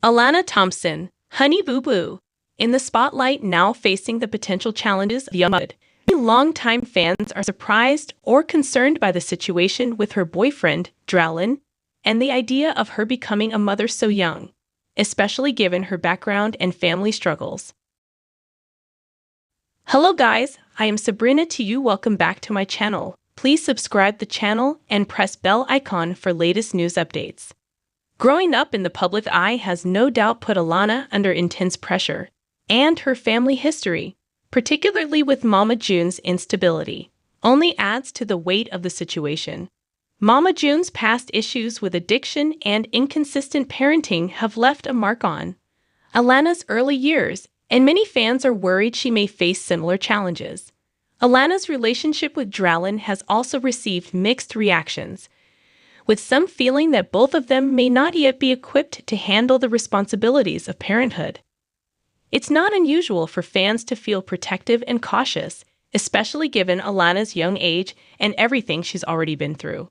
Alana Thompson, Honey Boo Boo, in the spotlight now facing the potential challenges of younghood. Longtime fans are surprised or concerned by the situation with her boyfriend, Dralin, and the idea of her becoming a mother so young, especially given her background and family struggles. Hello guys, I am Sabrina to you. Welcome back to my channel. Please subscribe the channel and press bell icon for latest news updates. Growing up in the public eye has no doubt put Alana under intense pressure, and her family history, particularly with Mama June's instability, only adds to the weight of the situation. Mama June's past issues with addiction and inconsistent parenting have left a mark on Alana's early years, and many fans are worried she may face similar challenges. Alana's relationship with Dralin has also received mixed reactions, with some feeling that both of them may not yet be equipped to handle the responsibilities of parenthood. It's not unusual for fans to feel protective and cautious, especially given Alana's young age and everything she's already been through.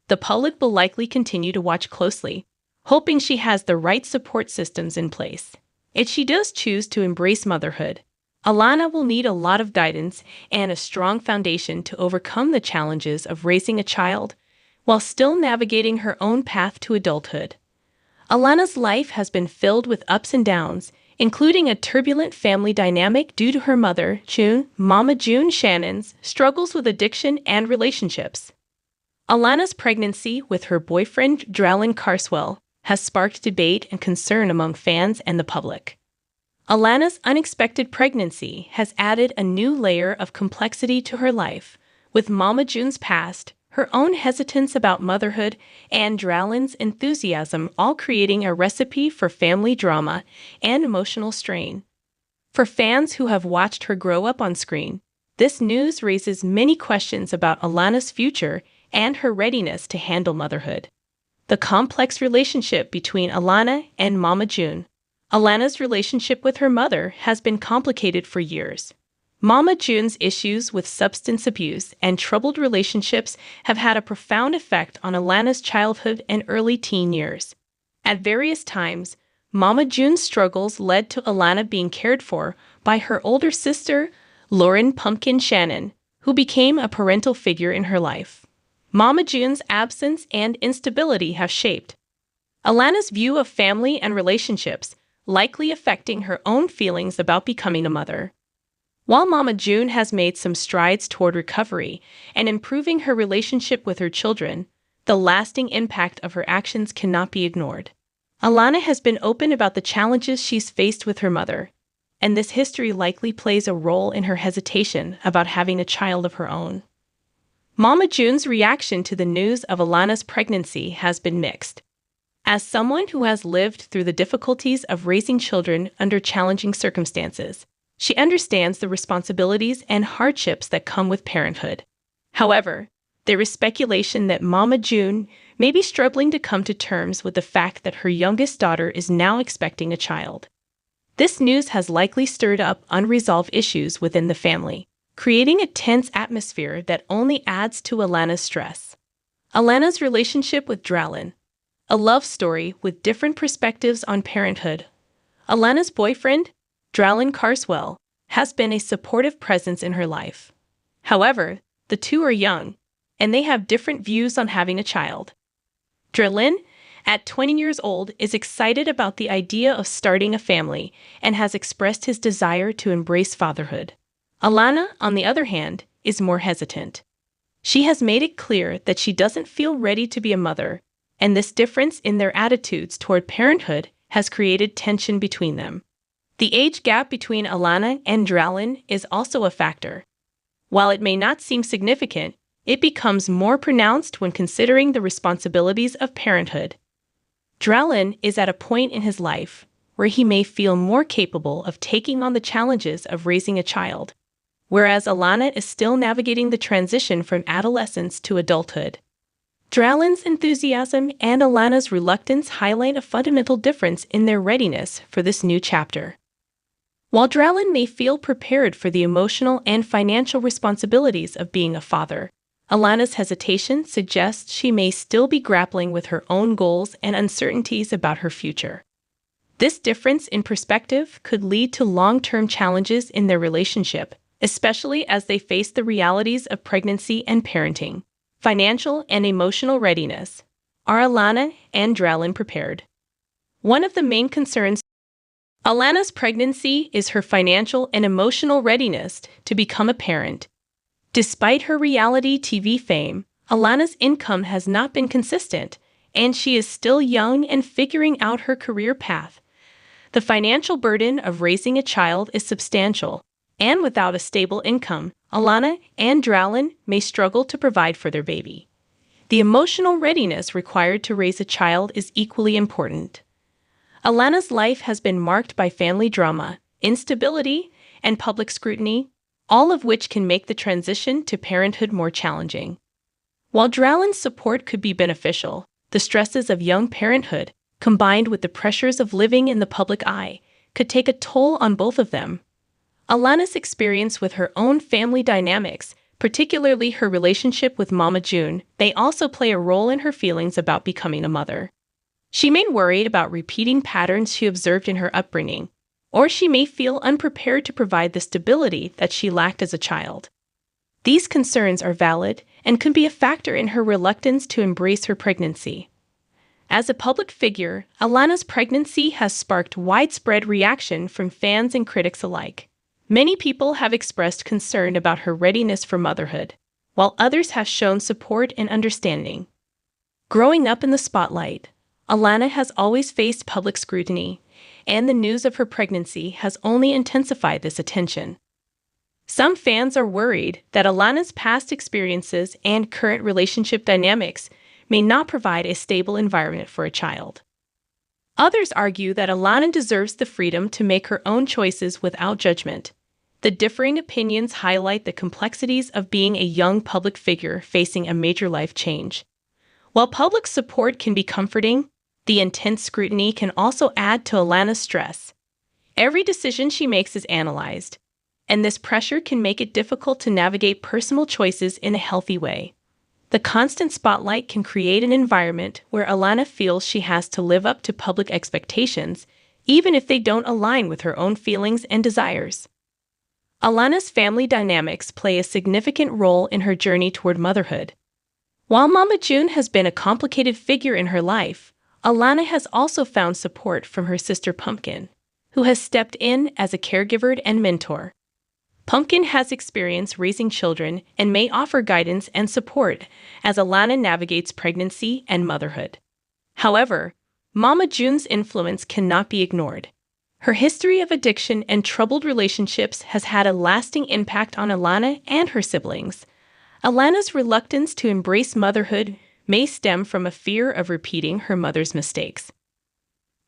The public will likely continue to watch closely, hoping she has the right support systems in place. If she does choose to embrace motherhood, Alana will need a lot of guidance and a strong foundation to overcome the challenges of raising a child while still navigating her own path to adulthood. Alana's life has been filled with ups and downs, including a turbulent family dynamic due to her mother, Mama June Shannon's struggles with addiction and relationships. Alana's pregnancy with her boyfriend, Dralin Carswell, has sparked debate and concern among fans and the public. Alana's unexpected pregnancy has added a new layer of complexity to her life, with Mama June's past, her own hesitance about motherhood, and Dralin's enthusiasm all creating a recipe for family drama and emotional strain. For fans who have watched her grow up on screen, this news raises many questions about Alana's future and her readiness to handle motherhood. The complex relationship between Alana and Mama June. Alana's relationship with her mother has been complicated for years. Mama June's issues with substance abuse and troubled relationships have had a profound effect on Alana's childhood and early teen years. At various times, Mama June's struggles led to Alana being cared for by her older sister, Lauryn Shannon, who became a parental figure in her life. Mama June's absence and instability have shaped Alana's view of family and relationships, likely affecting her own feelings about becoming a mother. While Mama June has made some strides toward recovery and improving her relationship with her children, the lasting impact of her actions cannot be ignored. Alana has been open about the challenges she's faced with her mother, and this history likely plays a role in her hesitation about having a child of her own. Mama June's reaction to the news of Alana's pregnancy has been mixed. As someone who has lived through the difficulties of raising children under challenging circumstances, she understands the responsibilities and hardships that come with parenthood. However, there is speculation that Mama June may be struggling to come to terms with the fact that her youngest daughter is now expecting a child. This news has likely stirred up unresolved issues within the family, creating a tense atmosphere that only adds to Alana's stress. Alana's relationship with Dralin, a love story with different perspectives on parenthood. Alana's boyfriend, Dralin Carswell, has been a supportive presence in her life. However, the two are young, and they have different views on having a child. Dralin, at 20 years old, is excited about the idea of starting a family and has expressed his desire to embrace fatherhood. Alana, on the other hand, is more hesitant. She has made it clear that she doesn't feel ready to be a mother, and this difference in their attitudes toward parenthood has created tension between them. The age gap between Alana and Dralin is also a factor. While it may not seem significant, it becomes more pronounced when considering the responsibilities of parenthood. Dralin is at a point in his life where he may feel more capable of taking on the challenges of raising a child, whereas Alana is still navigating the transition from adolescence to adulthood. Dralin's enthusiasm and Alana's reluctance highlight a fundamental difference in their readiness for this new chapter. While Dralin may feel prepared for the emotional and financial responsibilities of being a father, Alana's hesitation suggests she may still be grappling with her own goals and uncertainties about her future. This difference in perspective could lead to long-term challenges in their relationship, especially as they face the realities of pregnancy and parenting. Financial and emotional readiness. Are Alana and Dralin prepared? One of the main concerns Alana's pregnancy is her financial and emotional readiness to become a parent. Despite her reality TV fame, Alana's income has not been consistent, and she is still young and figuring out her career path. The financial burden of raising a child is substantial, and without a stable income, Alana and Dralin may struggle to provide for their baby. The emotional readiness required to raise a child is equally important. Alana's life has been marked by family drama, instability, and public scrutiny, all of which can make the transition to parenthood more challenging. While Dralin's support could be beneficial, the stresses of young parenthood, combined with the pressures of living in the public eye, could take a toll on both of them. Alana's experience with her own family dynamics, particularly her relationship with Mama June, may also play a role in her feelings about becoming a mother. She may worry about repeating patterns she observed in her upbringing, or she may feel unprepared to provide the stability that she lacked as a child. These concerns are valid and can be a factor in her reluctance to embrace her pregnancy. As a public figure, Alana's pregnancy has sparked widespread reaction from fans and critics alike. Many people have expressed concern about her readiness for motherhood, while others have shown support and understanding. Growing up in the spotlight, Alana has always faced public scrutiny, and the news of her pregnancy has only intensified this attention. Some fans are worried that Alana's past experiences and current relationship dynamics may not provide a stable environment for a child. Others argue that Alana deserves the freedom to make her own choices without judgment. The differing opinions highlight the complexities of being a young public figure facing a major life change. While public support can be comforting, the intense scrutiny can also add to Alana's stress. Every decision she makes is analyzed, and this pressure can make it difficult to navigate personal choices in a healthy way. The constant spotlight can create an environment where Alana feels she has to live up to public expectations, even if they don't align with her own feelings and desires. Alana's family dynamics play a significant role in her journey toward motherhood. While Mama June has been a complicated figure in her life, Alana has also found support from her sister Pumpkin, who has stepped in as a caregiver and mentor. Pumpkin has experience raising children and may offer guidance and support as Alana navigates pregnancy and motherhood. However, Mama June's influence cannot be ignored. Her history of addiction and troubled relationships has had a lasting impact on Alana and her siblings. Alana's reluctance to embrace motherhood may stem from a fear of repeating her mother's mistakes.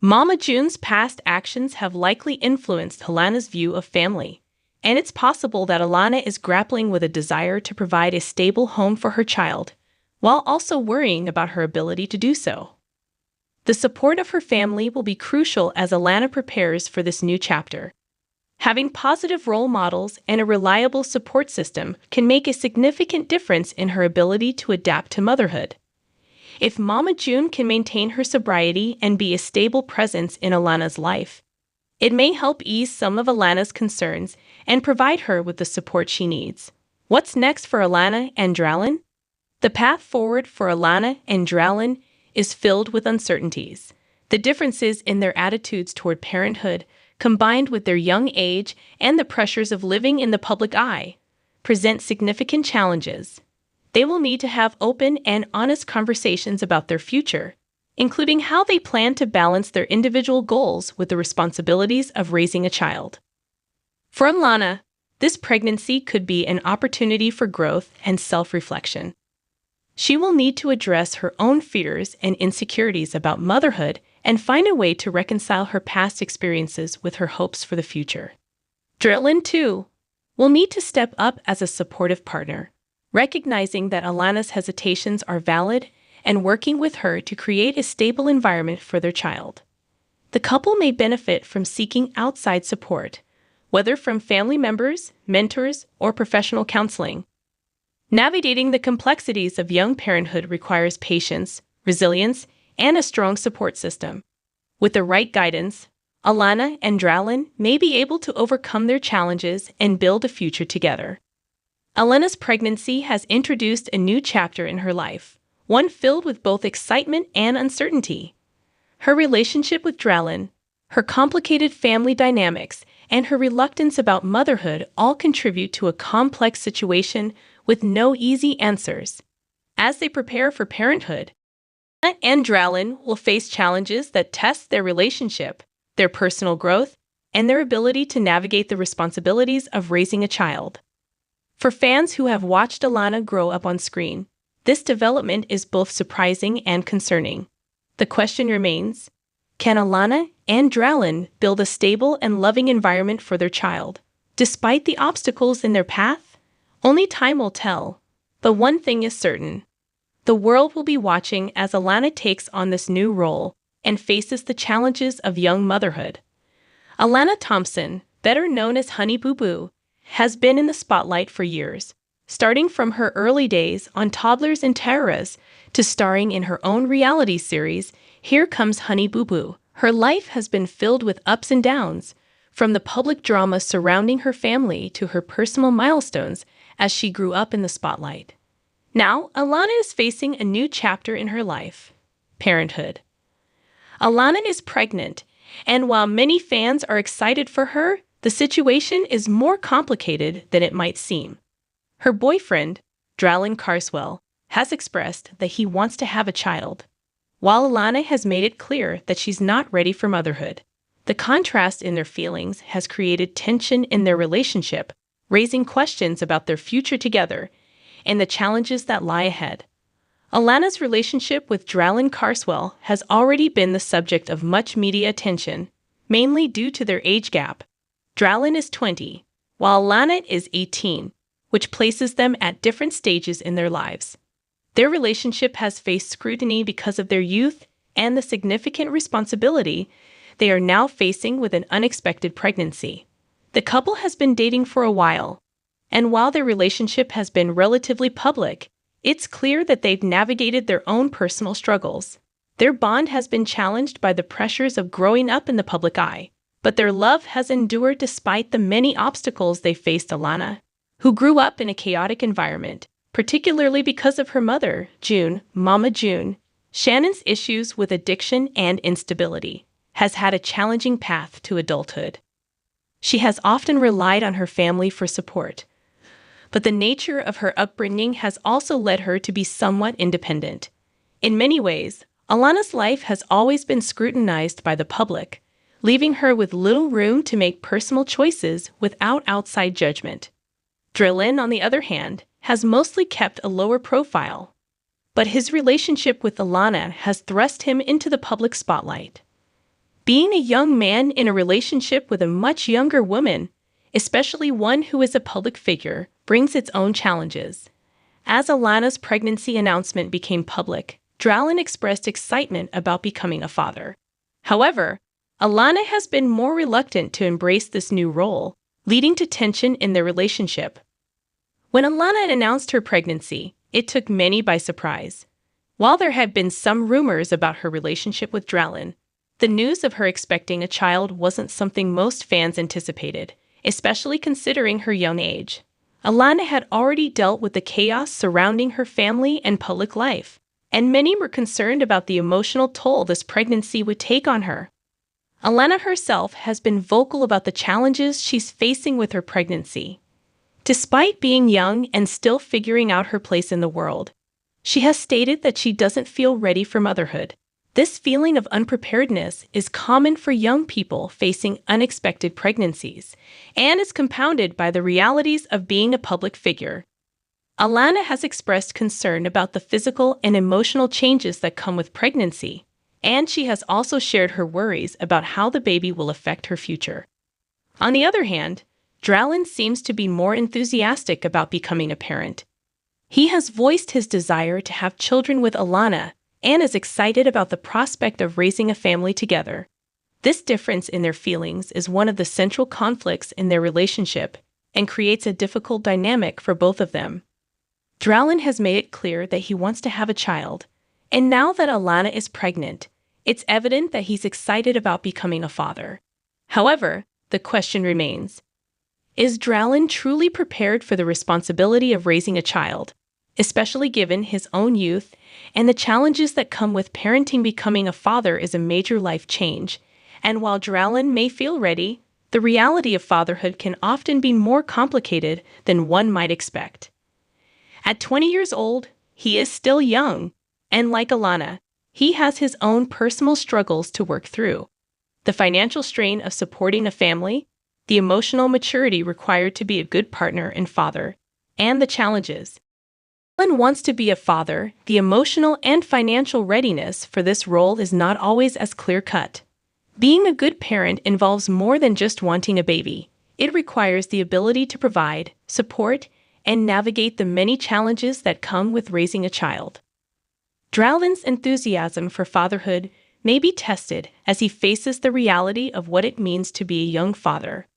Mama June's past actions have likely influenced Alana's view of family, and it's possible that Alana is grappling with a desire to provide a stable home for her child, while also worrying about her ability to do so. The support of her family will be crucial as Alana prepares for this new chapter. Having positive role models and a reliable support system can make a significant difference in her ability to adapt to motherhood. If Mama June can maintain her sobriety and be a stable presence in Alana's life, it may help ease some of Alana's concerns and provide her with the support she needs. What's next for Alana and Dralin? The path forward for Alana and Dralin is filled with uncertainties. The differences in their attitudes toward parenthood, combined with their young age and the pressures of living in the public eye, present significant challenges. They will need to have open and honest conversations about their future, including how they plan to balance their individual goals with the responsibilities of raising a child. For Alana, this pregnancy could be an opportunity for growth and self-reflection. She will need to address her own fears and insecurities about motherhood and find a way to reconcile her past experiences with her hopes for the future. Dralin, too, will need to step up as a supportive partner, recognizing that Alana's hesitations are valid and working with her to create a stable environment for their child. The couple may benefit from seeking outside support, whether from family members, mentors, or professional counseling. Navigating the complexities of young parenthood requires patience, resilience, and a strong support system. With the right guidance, Alana and Dralin may be able to overcome their challenges and build a future together. Alana's pregnancy has introduced a new chapter in her life, one filled with both excitement and uncertainty. Her relationship with Dralin, her complicated family dynamics, and her reluctance about motherhood all contribute to a complex situation with no easy answers. As they prepare for parenthood, Alana and Dralin will face challenges that test their relationship, their personal growth, and their ability to navigate the responsibilities of raising a child. For fans who have watched Alana grow up on screen, this development is both surprising and concerning. The question remains, can Alana and Dralin build a stable and loving environment for their child, despite the obstacles in their path? Only time will tell. But one thing is certain. The world will be watching as Alana takes on this new role and faces the challenges of young motherhood. Alana Thompson, better known as Honey Booboo, has been in the spotlight for years, starting from her early days on Toddlers and Terrors to starring in her own reality series, Here Comes Honey Booboo. Her life has been filled with ups and downs, from the public drama surrounding her family to her personal milestones as she grew up in the spotlight. Now, Alana is facing a new chapter in her life: parenthood. Alana is pregnant, and while many fans are excited for her, the situation is more complicated than it might seem. Her boyfriend, Dralin Carswell, has expressed that he wants to have a child, while Alana has made it clear that she's not ready for motherhood. The contrast in their feelings has created tension in their relationship, raising questions about their future together and the challenges that lie ahead. Alana's relationship with Dralin Carswell has already been the subject of much media attention, mainly due to their age gap. Dralin is 20, while Alana is 18, which places them at different stages in their lives. Their relationship has faced scrutiny because of their youth and the significant responsibility they are now facing with an unexpected pregnancy. The couple has been dating for a while, and while their relationship has been relatively public, it's clear that they've navigated their own personal struggles. Their bond has been challenged by the pressures of growing up in the public eye, but their love has endured despite the many obstacles they faced. Alana, who grew up in a chaotic environment, particularly because of her mother, Mama June, Shannon's issues with addiction and instability, has had a challenging path to adulthood. She has often relied on her family for support, but the nature of her upbringing has also led her to be somewhat independent. In many ways, Alana's life has always been scrutinized by the public, leaving her with little room to make personal choices without outside judgment. Dralin, on the other hand, has mostly kept a lower profile, but his relationship with Alana has thrust him into the public spotlight. Being a young man in a relationship with a much younger woman, especially one who is a public figure, brings its own challenges. As Alana's pregnancy announcement became public, Dralin expressed excitement about becoming a father. However, Alana has been more reluctant to embrace this new role, leading to tension in their relationship. When Alana announced her pregnancy, it took many by surprise. While there had been some rumors about her relationship with Dralin, the news of her expecting a child wasn't something most fans anticipated, especially considering her young age. Alana had already dealt with the chaos surrounding her family and public life, and many were concerned about the emotional toll this pregnancy would take on her. Alana herself has been vocal about the challenges she's facing with her pregnancy. Despite being young and still figuring out her place in the world, she has stated that she doesn't feel ready for motherhood. This feeling of unpreparedness is common for young people facing unexpected pregnancies, and is compounded by the realities of being a public figure. Alana has expressed concern about the physical and emotional changes that come with pregnancy, and she has also shared her worries about how the baby will affect her future. On the other hand, Dralin seems to be more enthusiastic about becoming a parent. He has voiced his desire to have children with Alana and is excited about the prospect of raising a family together. This difference in their feelings is one of the central conflicts in their relationship and creates a difficult dynamic for both of them. Dralin has made it clear that he wants to have a child, and now that Alana is pregnant, it's evident that he's excited about becoming a father. However, the question remains, is Dralin truly prepared for the responsibility of raising a child, especially given his own youth and the challenges that come with parenting? Becoming a father is a major life change, and while Dralin may feel ready, the reality of fatherhood can often be more complicated than one might expect. At 20 years old, he is still young, and like Alana, he has his own personal struggles to work through. The financial strain of supporting a family, the emotional maturity required to be a good partner and father, and the challenges. Dralin wants to be a father. The emotional and financial readiness for this role is not always as clear-cut. Being a good parent involves more than just wanting a baby. It requires the ability to provide, support, and navigate the many challenges that come with raising a child. Dralin's enthusiasm for fatherhood may be tested as he faces the reality of what it means to be a young father.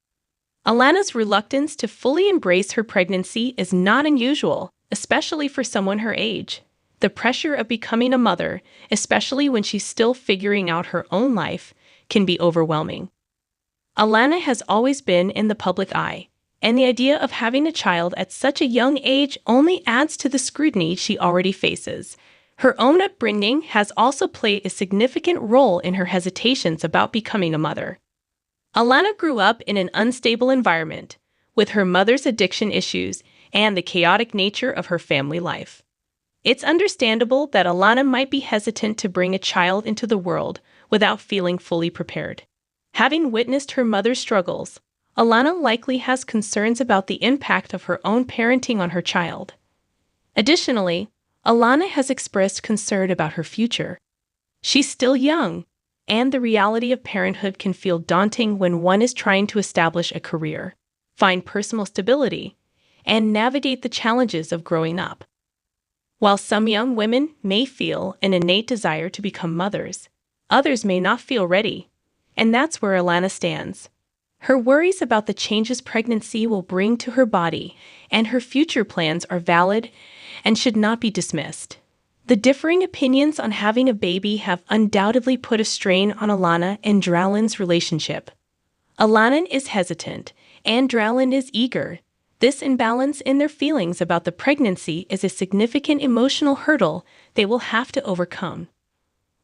Alana's reluctance to fully embrace her pregnancy is not unusual, especially for someone her age. The pressure of becoming a mother, especially when she's still figuring out her own life, can be overwhelming. Alana has always been in the public eye, and the idea of having a child at such a young age only adds to the scrutiny she already faces. Her own upbringing has also played a significant role in her hesitations about becoming a mother. Alana grew up in an unstable environment, with her mother's addiction issues and the chaotic nature of her family life. It's understandable that Alana might be hesitant to bring a child into the world without feeling fully prepared. Having witnessed her mother's struggles, Alana likely has concerns about the impact of her own parenting on her child. Additionally, Alana has expressed concern about her future. She's still young, and the reality of parenthood can feel daunting when one is trying to establish a career, find personal stability, and navigate the challenges of growing up. While some young women may feel an innate desire to become mothers, others may not feel ready, and that's where Alana stands. Her worries about the changes pregnancy will bring to her body and her future plans are valid and should not be dismissed. The differing opinions on having a baby have undoubtedly put a strain on Alana and Dralin's relationship. Alana is hesitant, and Dralin is eager. This imbalance in their feelings about the pregnancy is a significant emotional hurdle they will have to overcome.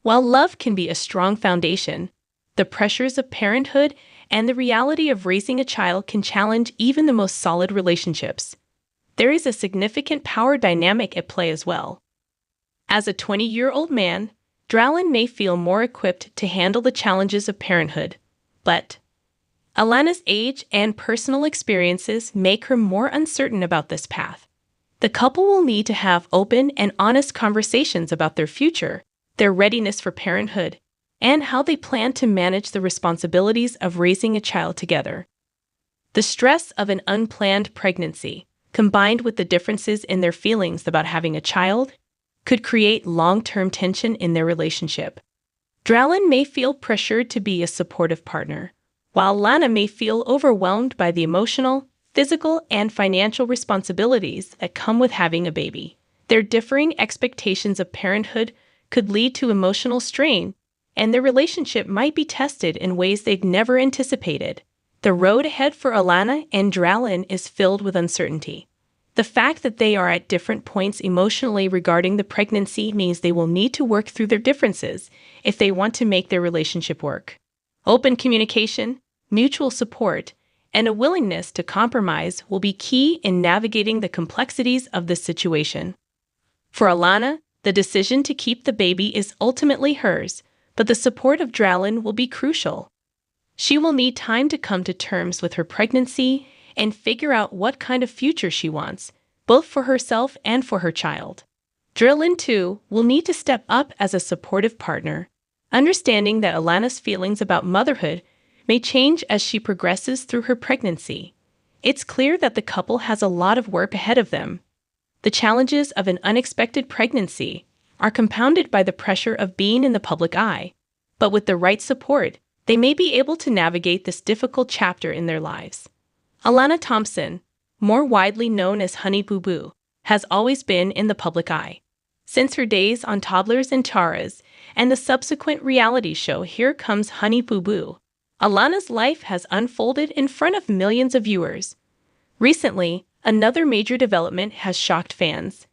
While love can be a strong foundation, the pressures of parenthood and the reality of raising a child can challenge even the most solid relationships. There is a significant power dynamic at play as well. As a 20-year-old man, Dralin may feel more equipped to handle the challenges of parenthood, but Alana's age and personal experiences make her more uncertain about this path. The couple will need to have open and honest conversations about their future, their readiness for parenthood, and how they plan to manage the responsibilities of raising a child together. The stress of an unplanned pregnancy, combined with the differences in their feelings about having a child, could create long-term tension in their relationship. Dralin may feel pressured to be a supportive partner, while Alana may feel overwhelmed by the emotional, physical, and financial responsibilities that come with having a baby. Their differing expectations of parenthood could lead to emotional strain, and their relationship might be tested in ways they'd never anticipated. The road ahead for Alana and Dralin is filled with uncertainty. The fact that they are at different points emotionally regarding the pregnancy means they will need to work through their differences if they want to make their relationship work. Open communication, mutual support, and a willingness to compromise will be key in navigating the complexities of this situation. For Alana, the decision to keep the baby is ultimately hers, but the support of Dralin will be crucial. She will need time to come to terms with her pregnancy and figure out what kind of future she wants, both for herself and for her child. Dralin, too, will need to step up as a supportive partner, understanding that Alana's feelings about motherhood may change as she progresses through her pregnancy. It's clear that the couple has a lot of work ahead of them. The challenges of an unexpected pregnancy are compounded by the pressure of being in the public eye, but with the right support, they may be able to navigate this difficult chapter in their lives. Alana Thompson, more widely known as Honey Booboo, has always been in the public eye. Since her days on Toddlers and Tiaras and the subsequent reality show Here Comes Honey Booboo, Alana's life has unfolded in front of millions of viewers. Recently, another major development has shocked fans: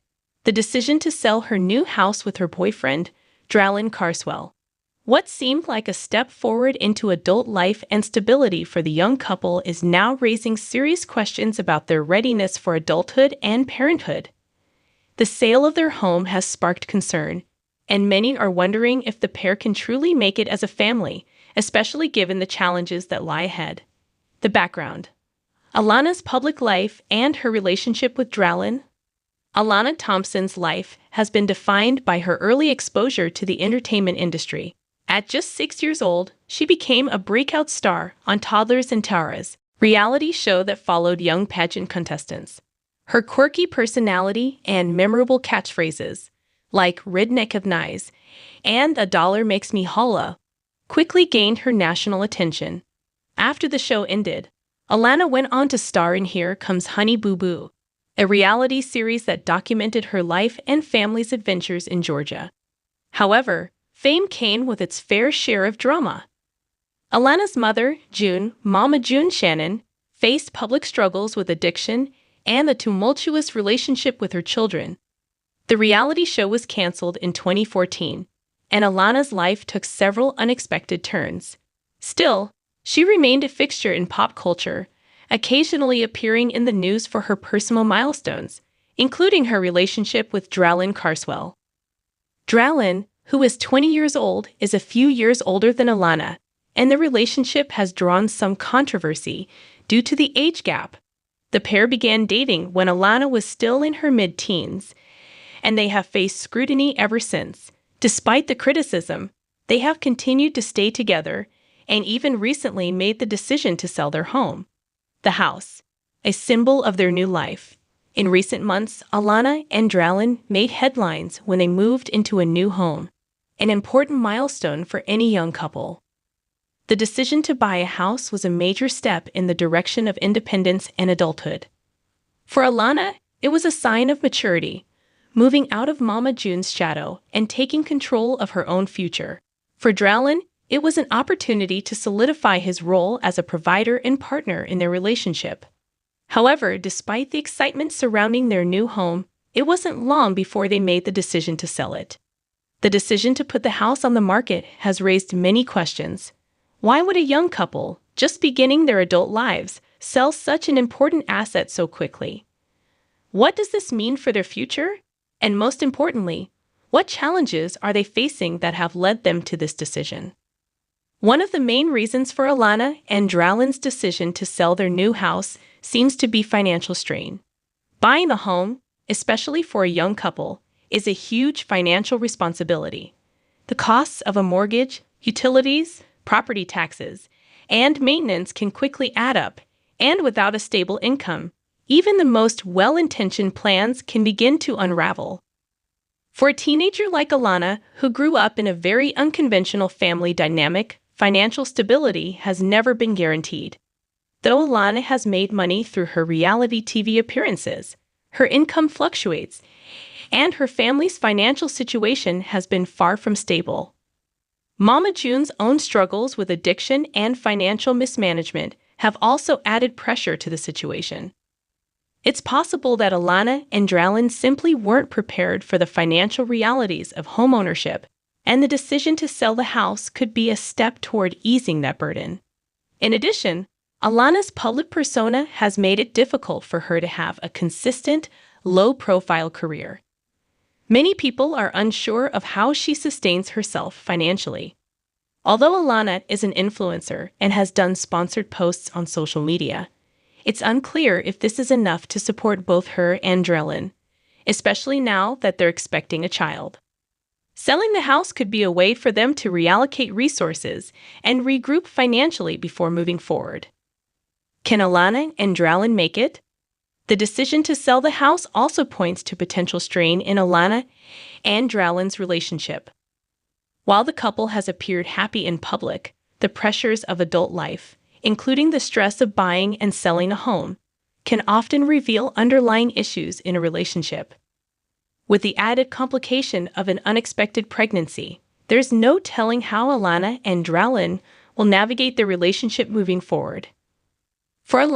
the decision to sell her new house with her boyfriend, Dralin Carswell. What seemed like a step forward into adult life and stability for the young couple is now raising serious questions about their readiness for adulthood and parenthood. The sale of their home has sparked concern, and many are wondering if the pair can truly make it as a family, especially given the challenges that lie ahead. The background: Alana's public life and her relationship with Dralin. Alana Thompson's life has been defined by her early exposure to the entertainment industry. At just 6 years old, she became a breakout star on Toddlers and Tiaras, reality show that followed young pageant contestants. Her quirky personality and memorable catchphrases, like "redneck of nice" and "a dollar makes me holla," quickly gained her national attention. After the show ended, Alana went on to star in Here Comes Honey Boo Boo, a reality series that documented her life and family's adventures in Georgia. However, fame came with its fair share of drama. Alana's mother, Mama June Shannon, faced public struggles with addiction and a tumultuous relationship with her children. The reality show was canceled in 2014, and Alana's life took several unexpected turns. Still, she remained a fixture in pop culture, occasionally appearing in the news for her personal milestones, including her relationship with Dralin Carswell. Dralin, who is 20 years old, is a few years older than Alana, and the relationship has drawn some controversy due to the age gap. The pair began dating when Alana was still in her mid-teens, and they have faced scrutiny ever since. Despite the criticism, they have continued to stay together and even recently made the decision to sell their home. The house, a symbol of their new life. In recent months, Alana and Dralin made headlines when they moved into a new home, an important milestone for any young couple. The decision to buy a house was a major step in the direction of independence and adulthood. For Alana, it was a sign of maturity, moving out of Mama June's shadow and taking control of her own future. For Dralin, it was an opportunity to solidify his role as a provider and partner in their relationship. However, despite the excitement surrounding their new home, it wasn't long before they made the decision to sell it. The decision to put the house on the market has raised many questions. Why would a young couple, just beginning their adult lives, sell such an important asset so quickly? What does this mean for their future? And most importantly, what challenges are they facing that have led them to this decision? One of the main reasons for Alana and Dralin's decision to sell their new house seems to be financial strain. Buying a home, especially for a young couple, is a huge financial responsibility. The costs of a mortgage, utilities, property taxes, and maintenance can quickly add up, and without a stable income, even the most well-intentioned plans can begin to unravel. For a teenager like Alana, who grew up in a very unconventional family dynamic, financial stability has never been guaranteed. Though Alana has made money through her reality TV appearances, her income fluctuates, and her family's financial situation has been far from stable. Mama June's own struggles with addiction and financial mismanagement have also added pressure to the situation. It's possible that Alana and Dralin simply weren't prepared for the financial realities of homeownership, and the decision to sell the house could be a step toward easing that burden. In addition, Alana's public persona has made it difficult for her to have a consistent, low-profile career. Many people are unsure of how she sustains herself financially. Although Alana is an influencer and has done sponsored posts on social media, it's unclear if this is enough to support both her and Dralin, especially now that they're expecting a child. Selling the house could be a way for them to reallocate resources and regroup financially before moving forward. Can Alana and Dralin make it? The decision to sell the house also points to potential strain in Alana and Dralin's relationship. While the couple has appeared happy in public, the pressures of adult life, including the stress of buying and selling a home, can often reveal underlying issues in a relationship. With the added complication of an unexpected pregnancy, there's no telling how Alana and Dralin will navigate their relationship moving forward. For Alana,